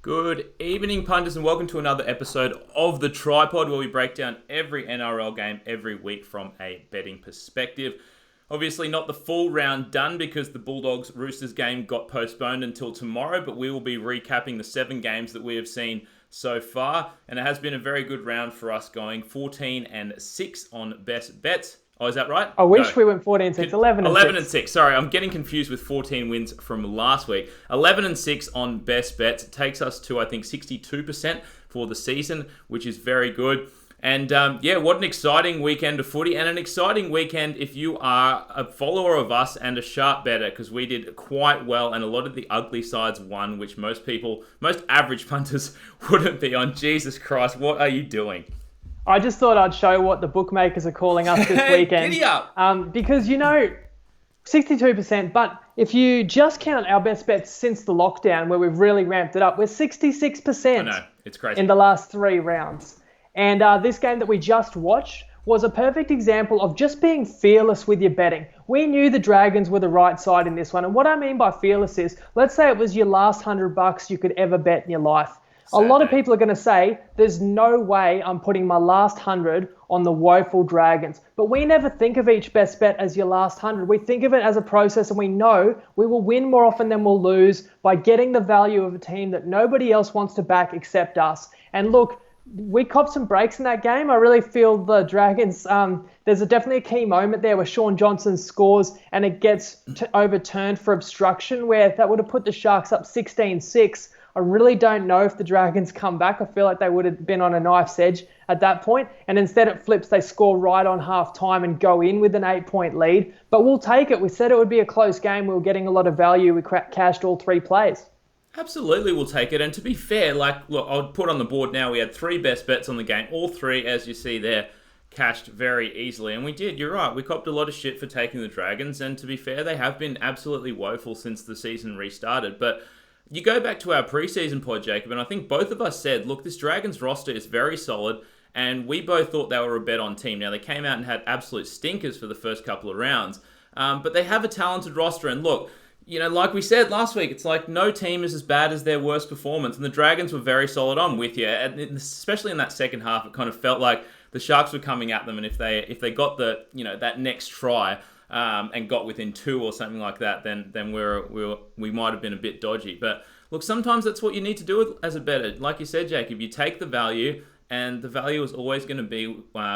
Good evening, punters, and welcome to another episode of The Tripod, where we break down every NRL game every week from a betting perspective. Obviously, not the full round done because the Bulldogs-Roosters game got postponed until tomorrow, but we will be recapping the 7 games that we have seen so far, and it has been a very good round for us, going 14-6 on best bets. Oh, is that right? I wish we went 14-6, 11-6. 11-6. Sorry, I'm getting confused with 14 wins from last week. 11-6 on best bets. It takes us to, I think, 62% for the season, which is very good. And what an exciting weekend of footy, and an exciting weekend if you are a follower of us and a sharp bettor, because we did quite well, and a lot of the ugly sides won, which most average punters wouldn't be on. Jesus Christ, what are you doing? I just thought I'd show what the bookmakers are calling us this weekend. Giddy up! Because, 62%, but if you just count our best bets since the lockdown, where we've really ramped it up, we're 66%. I know, it's crazy. In the last 3 rounds. And this game that we just watched was a perfect example of just being fearless with your betting. We knew the Dragons were the right side in this one. And what I mean by fearless is, let's say it was your last $100 you could ever bet in your life. A lot of people are going to say, there's no way I'm putting my last 100 on the woeful Dragons. But we never think of each best bet as your last 100. We think of it as a process, and we know we will win more often than we'll lose by getting the value of a team that nobody else wants to back except us. And look, we copped some breaks in that game. I really feel the Dragons, there's definitely a key moment there where Sean Johnson scores and it gets overturned for obstruction, where that would have put the Sharks up 16-6. I really don't know if the Dragons come back. I feel like they would have been on a knife's edge at that point. And instead it flips, they score right on half time and go in with an 8-point lead. But we'll take it. We said it would be a close game. We were getting a lot of value. We cashed all 3 plays. Absolutely, we'll take it. And to be fair, look, I'll put on the board now, we had 3 best bets on the game. All 3, as you see there, cashed very easily. And we did, you're right. We copped a lot of shit for taking the Dragons. And to be fair, they have been absolutely woeful since the season restarted. But you go back to our preseason pod, Jacob, and I think both of us said, look, this Dragons roster is very solid, and we both thought they were a bet-on team. Now, they came out and had absolute stinkers for the first couple of rounds, but they have a talented roster, and look, like we said last week, it's like no team is as bad as their worst performance, and the Dragons were very solid. I'm with you, and especially in that second half, it kind of felt like the Sharks were coming at them, and if they got the that next try, and got within 2 or something like that, then we might have been a bit dodgy. But look, sometimes that's what you need to do as a bettor. Like you said, Jacob, you take the value, and the value is always going to be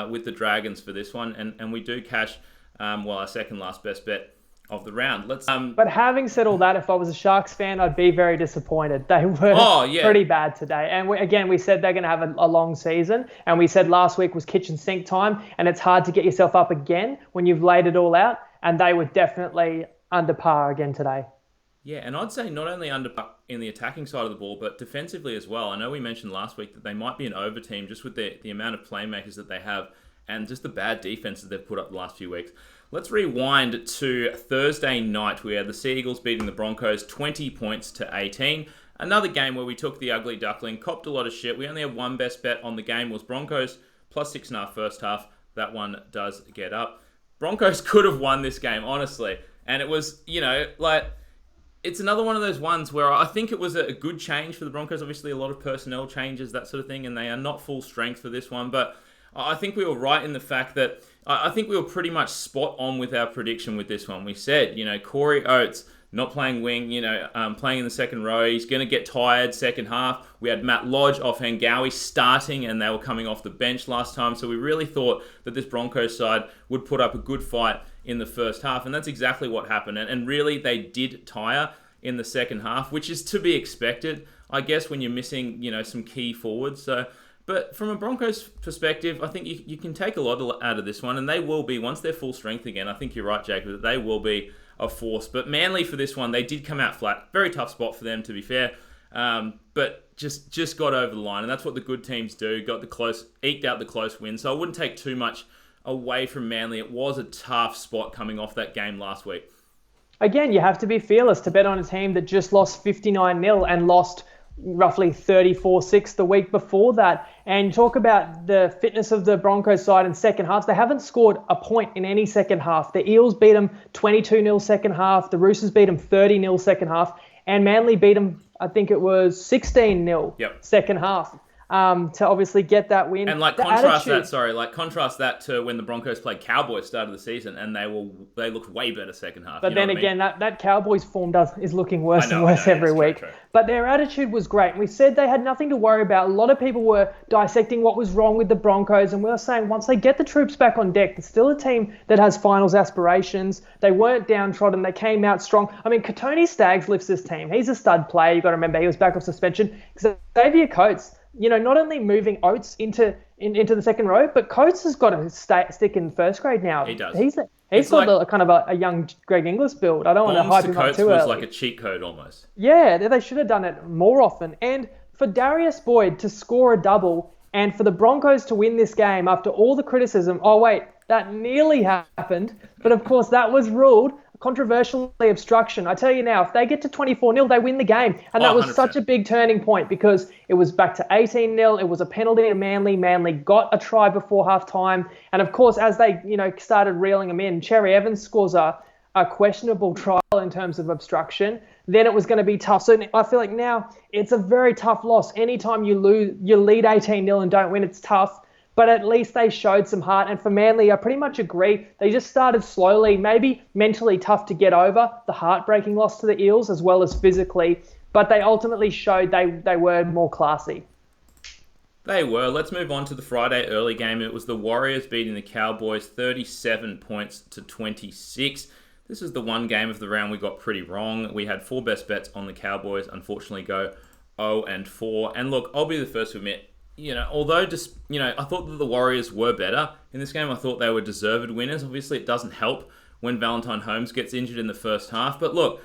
with the Dragons for this one, and we do cash our second last best bet of the round. But having said all that, if I was a Sharks fan, I'd be very disappointed. They were pretty bad today. And we said they're going to have a long season. And we said last week was kitchen sink time. And it's hard to get yourself up again when you've laid it all out. And they were definitely under par again today. Yeah, and I'd say not only under par in the attacking side of the ball, but defensively as well. I know we mentioned last week that they might be an over team just with the amount of playmakers that they have and just the bad defense that they've put up the last few weeks. Let's rewind to Thursday night. We had the Sea Eagles beating the Broncos 20-18. Another game where we took the ugly duckling, copped a lot of shit. We only had one best bet on the game, was Broncos plus 6.5 first half. That one does get up. Broncos could have won this game, honestly. And it was, it's another one of those ones where I think it was a good change for the Broncos. Obviously, a lot of personnel changes, that sort of thing, and they are not full strength for this one. But I think we were right in the fact that I think we were pretty much spot on with our prediction with this one. We said, Corey Oates not playing wing, playing in the second row. He's going to get tired second half. We had Matt Lodge off Hangawi starting, and they were coming off the bench last time. So we really thought that this Broncos side would put up a good fight in the first half, and that's exactly what happened. And really, they did tire in the second half, which is to be expected, I guess, when you're missing, some key forwards. But from a Broncos perspective, I think you can take a lot out of this one, and they will be, once they're full strength again, I think you're right, Jacob, that they will be a force. But Manly for this one, they did come out flat. Very tough spot for them, to be fair. But just got over the line, and that's what the good teams do. Eked out the close win. So I wouldn't take too much away from Manly. It was a tough spot coming off that game last week. Again, you have to be fearless to bet on a team that just lost 59-0 and lost roughly 34-6 the week before that. And talk about the fitness of the Broncos side in second halves. They haven't scored a point in any second half. The Eels beat them 22-0 second half. The Roosters beat them 30-0 second half. And Manly beat them I think it was 16-0 second half. To obviously get that win. And contrast that to when the Broncos played Cowboys start of the season, and they looked way better second half. But then again, that Cowboys form is looking worse and worse every week. True. But their attitude was great. We said they had nothing to worry about. A lot of people were dissecting what was wrong with the Broncos, and we were saying once they get the troops back on deck, it's still a team that has finals aspirations. They weren't downtrodden. They came out strong. I mean, Katoni Staggs lifts this team. He's a stud player. You've got to remember he was back off suspension. Xavier Coates, not only moving Oates into the second row, but Coates has got to stick in first grade now. He does. He's got kind of a young Greg Inglis build. I don't want to hype him up too early. Was like a cheat code almost. Yeah, they should have done it more often. And for Darius Boyd to score a double and for the Broncos to win this game after all the criticism, that nearly happened. But of course, that was ruled controversially obstruction. I tell you now, if they get to 24-0, they win the game. And that was 100%. Such a big turning point because it was back to 18-0. It was a penalty to Manly. Manly got a try before halftime. And of course, as they, started reeling them in, Cherry Evans scores a questionable trial in terms of obstruction. Then it was going to be tough. So I feel like now it's a very tough loss. Anytime you lead 18-0 and don't win, it's tough. But at least they showed some heart. And for Manly, I pretty much agree. They just started slowly, maybe mentally tough to get over the heartbreaking loss to the Eels as well as physically. But they ultimately showed they were more classy. They were. Let's move on to the Friday early game. It was the Warriors beating the Cowboys 37 points to 26. This is the one game of the round we got pretty wrong. We had 4 best bets on the Cowboys, unfortunately go 0-4. And look, I'll be the first to admit, although I thought that the Warriors were better in this game. I thought they were deserved winners. Obviously, it doesn't help when Valentine Holmes gets injured in the first half. But look,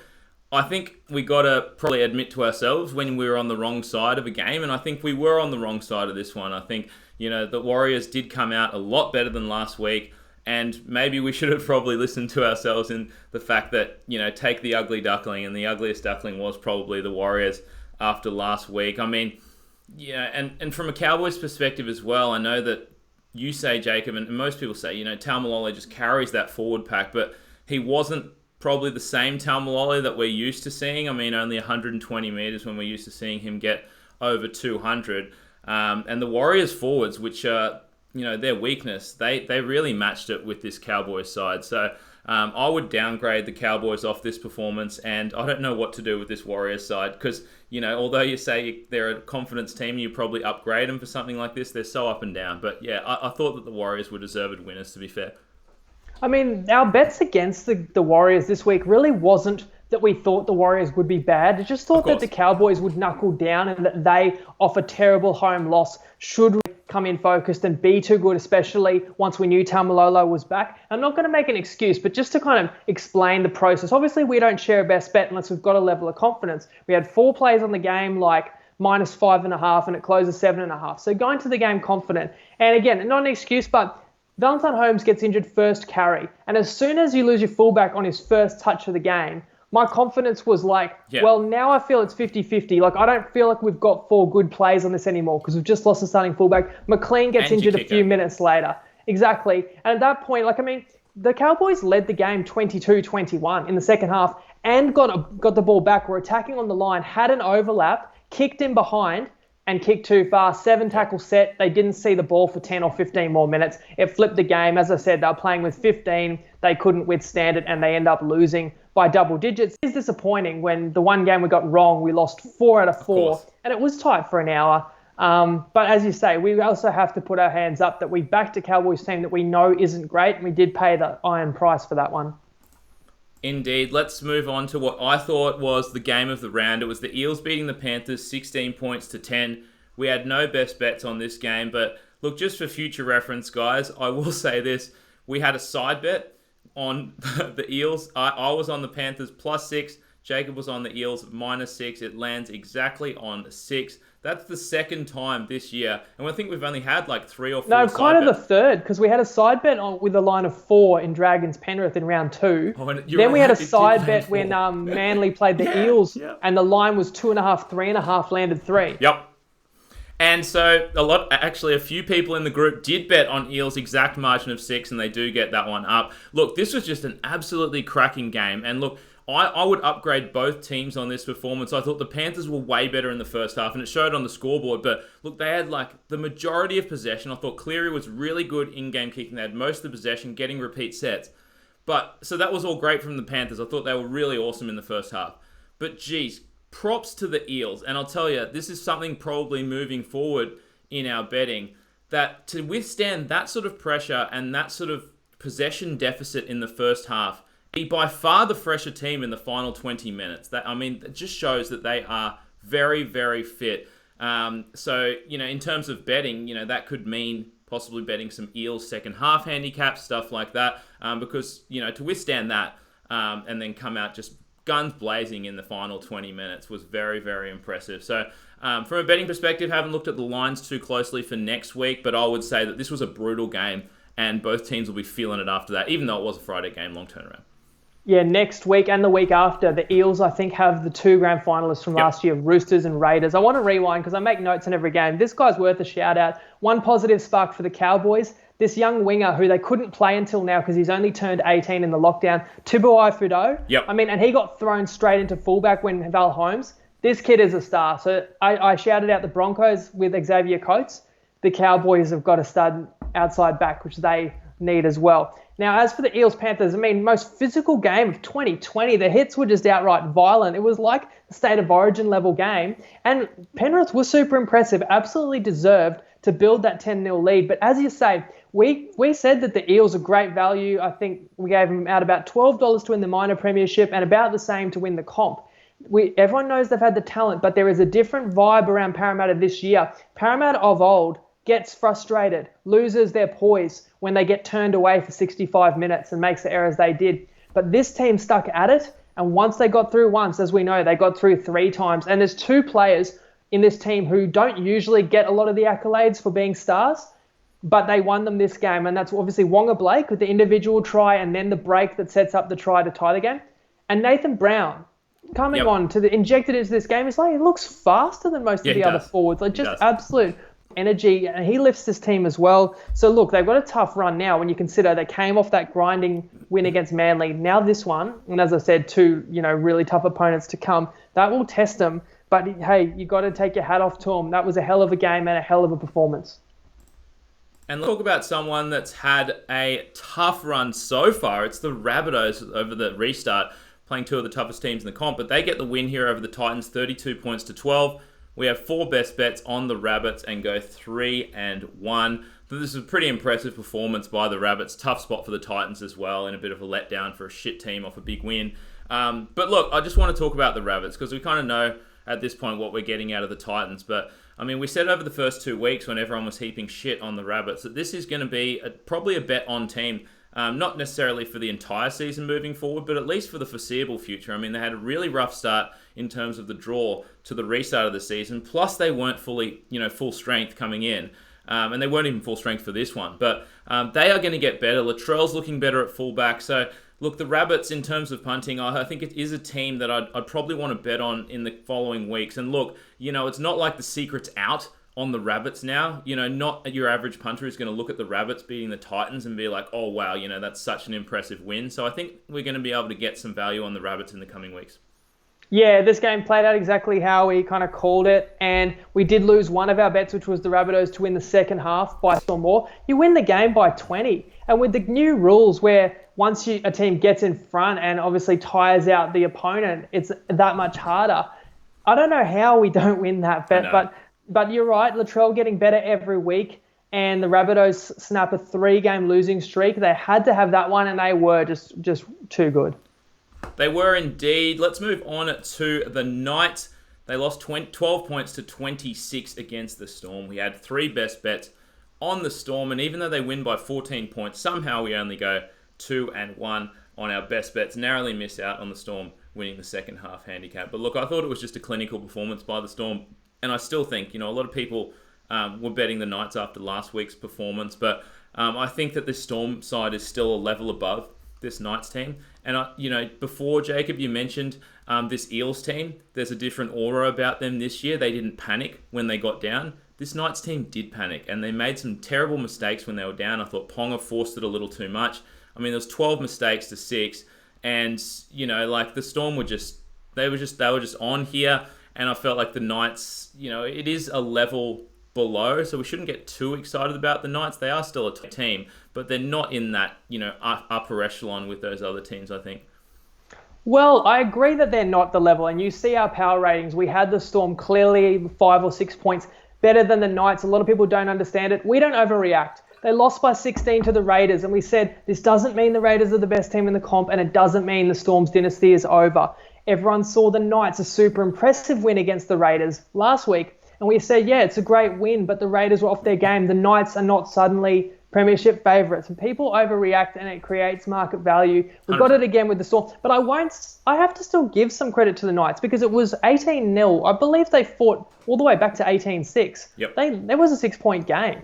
I think we got to probably admit to ourselves when we were on the wrong side of a game. And I think we were on the wrong side of this one. I think, the Warriors did come out a lot better than last week. And maybe we should have probably listened to ourselves in the fact that, take the ugly duckling. And the ugliest duckling was probably the Warriors after last week. I mean, yeah, and from a Cowboys perspective as well, I know that you say, Jacob, and most people say, Taumalolo just carries that forward pack, but he wasn't probably the same Taumalolo that we're used to seeing. I mean, only 120 metres when we're used to seeing him get over 200. And the Warriors forwards, which are, their weakness, they really matched it with this Cowboys side. So I would downgrade the Cowboys off this performance, and I don't know what to do with this Warriors side because, although you say they're a confidence team, you probably upgrade them for something like this. They're so up and down. But yeah, I thought that the Warriors were deserved winners, to be fair. I mean, our bets against the Warriors this week really wasn't that we thought the Warriors would be bad. I just thought that the Cowboys would knuckle down and that they, off a terrible home loss, should come in focused and be too good, especially once we knew Taumalolo was back. I'm not going to make an excuse, but just to kind of explain the process. Obviously, we don't share a best bet unless we've got a level of confidence. We had 4 plays on the game, like -5.5, and it closes 7.5. So going to the game confident. And again, not an excuse, but Valentine Holmes gets injured first carry. And as soon as you lose your fullback on his first touch of the game, my confidence was well, now I feel it's 50-50. Like, I don't feel like we've got 4 good plays on this anymore because we've just lost the starting fullback. McLean gets injured a few minutes later. Exactly. And at that point, the Cowboys led the game 22-21 in the second half and got the ball back. Were attacking on the line, had an overlap, kicked in behind, and kicked too far. 7 tackle set. They didn't see the ball for 10 or 15 more minutes. It flipped the game. As I said, they were playing with 15. They couldn't withstand it, and they end up losing by double digits. It's disappointing when the one game we got wrong, we lost 4 out of 4, and it was tight for an hour. But as you say, we also have to put our hands up that we backed a Cowboys team that we know isn't great, and we did pay the iron price for that one. Indeed. Let's move on to what I thought was the game of the round. It was the Eels beating the Panthers 16 points to 10. We had no best bets on this game, but look, just for future reference, guys, I will say this. We had a side bet on the Eels. I was on the Panthers +6. Jacob was on the Eels -6. It lands exactly on 6. That's the second time this year. And I think we've only had 3 or 4 No, kind of the third, because we had a side bet with a line of 4 in Dragons Penrith in round 2. Then we had a side bet when Manly played the Eels, and the line was 2.5, 3.5, landed 3. Yep. And so a few people in the group did bet on Eels exact margin of 6, and they do get that one up. Look, this was just an absolutely cracking game. And look, I would upgrade both teams on this performance. I thought the Panthers were way better in the first half, and it showed on the scoreboard. But look, they had the majority of possession. I thought Cleary was really good in-game kicking. They had most of the possession, getting repeat sets. So that was all great from the Panthers. I thought they were really awesome in the first half. But geez, props to the Eels. And I'll tell you, this is something probably moving forward in our betting, that to withstand that sort of pressure and that sort of possession deficit in the first half, be by far the fresher team in the final 20 minutes. That just shows that they are very, very fit. So, in terms of betting, that could mean possibly betting some Eels second half handicaps, stuff like that, because, to withstand that and then come out just guns blazing in the final 20 minutes was very, very impressive. So from a betting perspective, haven't looked at the lines too closely for next week, but I would say that this was a brutal game and both teams will be feeling it after that, even though it was a Friday game, long turnaround. Yeah, next week and the week after, the Eels, I think, have the 2 grand finalists from last year, Roosters and Raiders. I want to rewind because I make notes in every game. This guy's worth a shout out. One positive spark for the Cowboys. This young winger who they couldn't play until now because he's only turned 18 in the lockdown, Tubuai Fudo. Yep. And he got thrown straight into fullback when Val Holmes. This kid is a star. So I shouted out the Broncos with Xavier Coates. The Cowboys have got a stud outside back, which they need as well. Now, as for the Eels-Panthers, most physical game of 2020. The hits were just outright violent. It was like a State of Origin level game. And Penrith was super impressive, absolutely deserved to build that 10-0 lead. But as you say, we said that the Eels are great value. I think we gave them out about $12 to win the minor premiership and about the same to win the comp. Everyone knows they've had the talent, but there is a different vibe around Parramatta this year. Parramatta of old gets frustrated, loses their poise when they get turned away for 65 minutes and makes the errors they did. But this team stuck at it, and once they got through once, as we know, they got through 3 times. And there's 2 players in this team who don't usually get a lot of the accolades for being stars, but they won them this game. And that's obviously Wonga Blake with the individual try and then the break that sets up the try to tie the game. And Nathan Brown coming on to injected into this game. It's like he looks faster than most of the other forwards. Absolute energy, and he lifts this team as well. So look, they've got a tough run now when you consider they came off that grinding win against Manly. Now this one, and as I said, 2 really tough opponents to come. That will test them. But hey, you got to take your hat off to them. That was a hell of a game and a hell of a performance. And let's talk about someone that's had a tough run so far. It's the Rabbitohs over the restart, playing 2 of the toughest teams in the comp, but they get the win here over the Titans, 32 points to 12. We have 4 best bets on the Rabbits and go 3-1. This is a pretty impressive performance by the Rabbits. Tough spot for the Titans as well, and a bit of a letdown for a shit team off a big win. But look, I just want to talk about the Rabbits because we kind of know at this point what we're getting out of the Titans. But we said over the first 2 weeks when everyone was heaping shit on the Rabbits that this is going to be probably a bet on team. Not necessarily for the entire season moving forward, but at least for the foreseeable future. They had a really rough start in terms of the draw to the restart of the season. Plus, they weren't fully, full strength coming in. And they weren't even full strength for this one. But they are going to get better. Latrell's looking better at fullback. So, look, the Rabbits, in terms of punting, I think it is a team that I'd probably want to bet on in the following weeks. And look, it's not like the secret's out on the Rabbits now. Not your average punter is going to look at the Rabbits beating the Titans and be like, oh, wow, that's such an impressive win. So I think we're going to be able to get some value on the Rabbits in the coming weeks. Yeah, this game played out exactly how we kind of called it, and we did lose one of our bets, which was the Rabbitohs to win the second half by or more. You win the game by 20, and with the new rules where once a team gets in front and obviously tires out the opponent, it's that much harder. I don't know how we don't win that bet, but you're right, Latrell getting better every week, and the Rabbitohs snap a 3-game losing streak. They had to have that one, and they were just too good. They were indeed. Let's move on to the Knights. They lost 12 points to 26 against the Storm. We had 3 best bets on the Storm, and even though they win by 14 points, somehow we only go 2-1 on our best bets. Narrowly miss out on the Storm winning the second half handicap. But look, I thought it was just a clinical performance by the Storm, and I still think, a lot of people were betting the Knights after last week's performance, but I think that the Storm side is still a level above this Knights team. And, before, Jacob, you mentioned this Eels team. There's a different aura about them this year. They didn't panic when they got down. this Knights team did panic, and they made some terrible mistakes when they were down. I thought Ponga forced it a little too much. I mean, there was 12 mistakes to 6, and the Storm were just on here, and I felt like the Knights, it is a level below, so we shouldn't get too excited about the Knights. They are still a top team, but they're not in that upper echelon with those other teams, I think. Well, I agree that they're not the level, and you see our power ratings. We had the Storm clearly 5 or 6 points better than the Knights. A lot of people don't understand it. We don't overreact. They lost by 16 to the Raiders, and we said this doesn't mean the Raiders are the best team in the comp, and it doesn't mean the Storm's dynasty is over. Everyone saw the Knights a super impressive win against the Raiders last week, and we said, yeah, it's a great win, but the Raiders were off their game. The Knights are not suddenly premiership favourites, and people overreact, and it creates market value. We've got it again with the Storm, but I have to still give some credit to the Knights because it was 18-0. I believe they fought all the way back to 18-6. Yep. There was a 6-point game.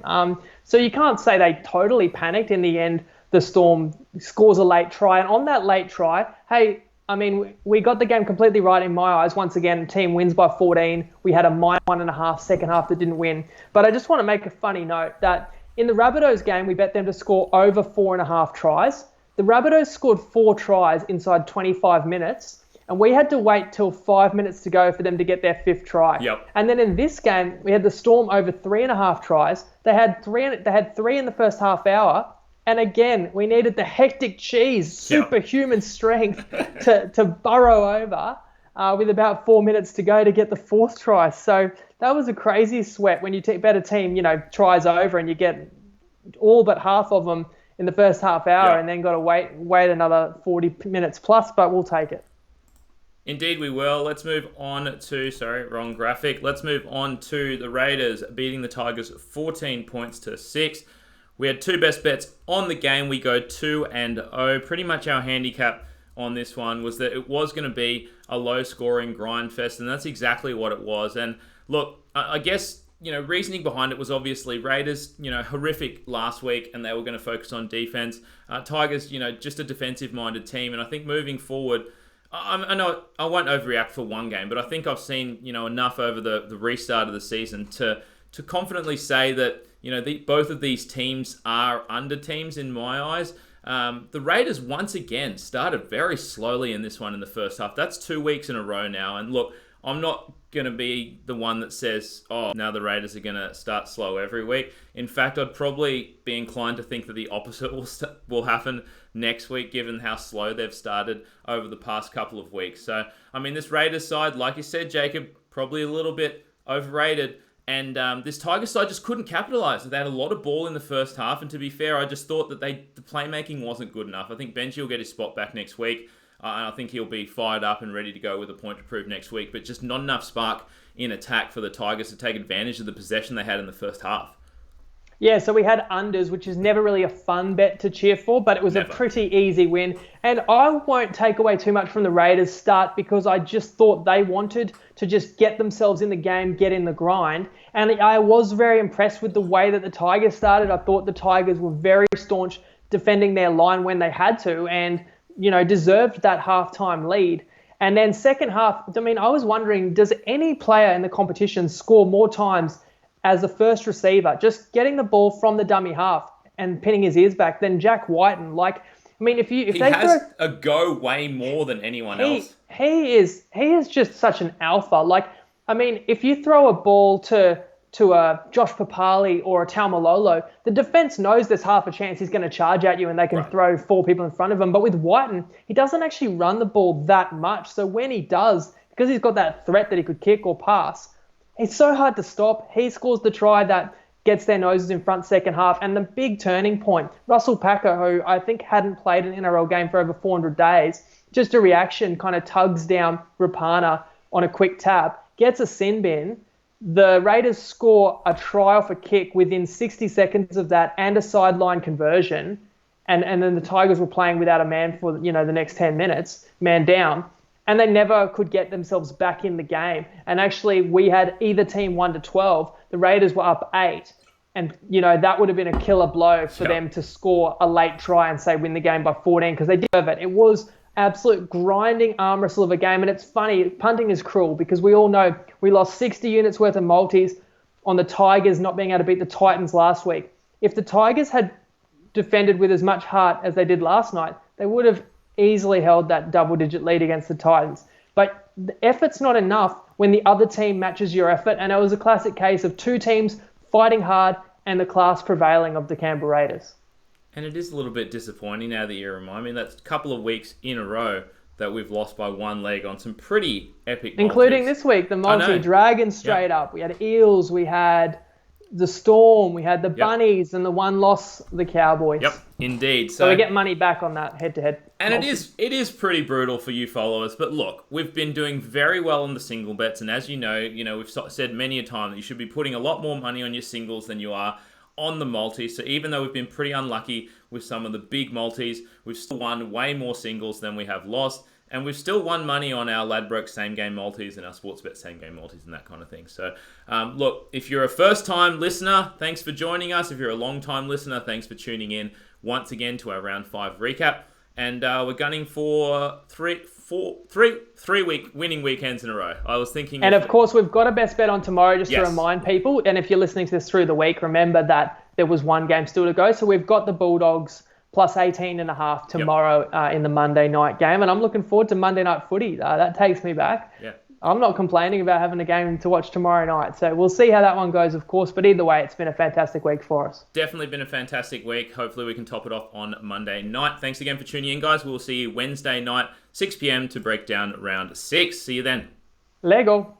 So you can't say they totally panicked. In the end, the Storm scores a late try, and on that late try, hey, I mean, we got the game completely right in my eyes. Once again, team wins by 14. We had a -1.5 second half that didn't win. But I just want to make a funny note that in the Rabbitohs game, we bet them to score over 4.5 tries. The Rabbitohs scored 4 tries inside 25 minutes, and we had to wait till 5 minutes to go for them to get their 5th try. Yep. And then in this game, we had the Storm over 3.5 tries. They had three in the first half hour. And again, we needed the hectic cheese, superhuman strength to burrow over with about 4 minutes to go to get the 4th try. So that was a crazy sweat when you bet a team, tries over and you get all but half of them in the first half hour and then got to wait another 40 minutes plus, but we'll take it. Indeed we will. Let's move on to, wrong graphic. Let's move on to the Raiders beating the Tigers 14 points to 6. We had 2 best bets on the game. We go 2-0. Pretty much our handicap on this one was that it was going to be a low-scoring grind fest, and that's exactly what it was. And look, I guess, reasoning behind it was obviously Raiders, horrific last week, and they were going to focus on defense. Tigers, just a defensive-minded team, and I think moving forward, I know I won't overreact for one game, but I think I've seen, enough over the restart of the season to confidently say that, both of these teams are under teams in my eyes. The Raiders once again started very slowly in this one in the first half. That's 2 weeks in a row now. And look, I'm not going to be the one that says, now the Raiders are going to start slow every week. In fact, I'd probably be inclined to think that the opposite will happen next week, given how slow they've started over the past couple of weeks. So, I mean, this Raiders side, like you said, Jacob, probably a little bit overrated. And this Tigers side just couldn't capitalise. They had a lot of ball in the first half, and to be fair, I just thought that the playmaking wasn't good enough. I think Benji will get his spot back next week, and I think he'll be fired up and ready to go with a point to prove next week, but just not enough spark in attack for the Tigers to take advantage of the possession they had in the first half. Yeah, so we had unders, which is never really a fun bet to cheer for, but it was a pretty easy win. And I won't take away too much from the Raiders' start because I just thought they wanted to just get themselves in the game, get in the grind. And I was very impressed with the way that the Tigers started. I thought the Tigers were very staunch defending their line when they had to and, deserved that halftime lead. And then second half, I was wondering, does any player in the competition score more times as the first receiver, just getting the ball from the dummy half and pinning his ears back than Jack Whiten? He has a go way more than anyone else. He is just such an alpha. If you throw a ball to a Josh Papali or a Taumalolo, the defense knows there's half a chance he's going to charge at you and they can throw 4 people in front of him. But with Whiten, he doesn't actually run the ball that much. So when he does, because he's got that threat that he could kick or pass, it's so hard to stop. He scores the try that gets their noses in front second half. And the big turning point, Russell Packer, who I think hadn't played an NRL game for over 400 days, just a reaction, kind of tugs down Rapana on a quick tap, gets a sin bin. The Raiders score a try off a kick within 60 seconds of that and a sideline conversion. And then the Tigers were playing without a man for, the next 10 minutes, man down. And they never could get themselves back in the game. And actually, we had either team 1-12. The Raiders were up 8. And, that would have been a killer blow for them to score a late try and, say, win the game by 14 because they deserve it. It was absolute grinding arm wrestle of a game. And it's funny, punting is cruel because we all know we lost 60 units worth of multis. on the Tigers not being able to beat the Titans last week. If the Tigers had defended with as much heart as they did last night, they would have easily held that double-digit lead against the Titans. But the effort's not enough when the other team matches your effort, and it was a classic case of two teams fighting hard and the class prevailing of the Canberra Raiders. And it is a little bit disappointing now that you remind me. That's a couple of weeks in a row that we've lost by one leg on some pretty epic multis. Including this week, the multi-Dragons straight up. We had Eels, we had the Storm, we had the Bunnies, and the one loss, the Cowboys. Yep, indeed. So we get money back on that head-to-head. And it is pretty brutal for you followers. But look, we've been doing very well on the single bets. And as you know, we've said many a time that you should be putting a lot more money on your singles than you are on the multis. So even though we've been pretty unlucky with some of the big multis, we've still won way more singles than we have lost. And we've still won money on our Ladbroke same-game multis and our Sportsbet same-game multis and that kind of thing. So, look, if you're a first-time listener, thanks for joining us. If you're a long-time listener, thanks for tuning in once again to our Round 5 recap. And we're gunning for three winning weekends in a row. I was thinking... And of course, we've got a best bet on tomorrow, just to remind people. And if you're listening to this through the week, remember that there was one game still to go. So we've got the Bulldogs plus 18.5 tomorrow in the Monday night game. And I'm looking forward to Monday night footy. That takes me back. Yeah. I'm not complaining about having a game to watch tomorrow night. So we'll see how that one goes, of course. But either way, it's been a fantastic week for us. Definitely been a fantastic week. Hopefully we can top it off on Monday night. Thanks again for tuning in, guys. We'll see you Wednesday night, 6 p.m. to break down round 6. See you then. Lego.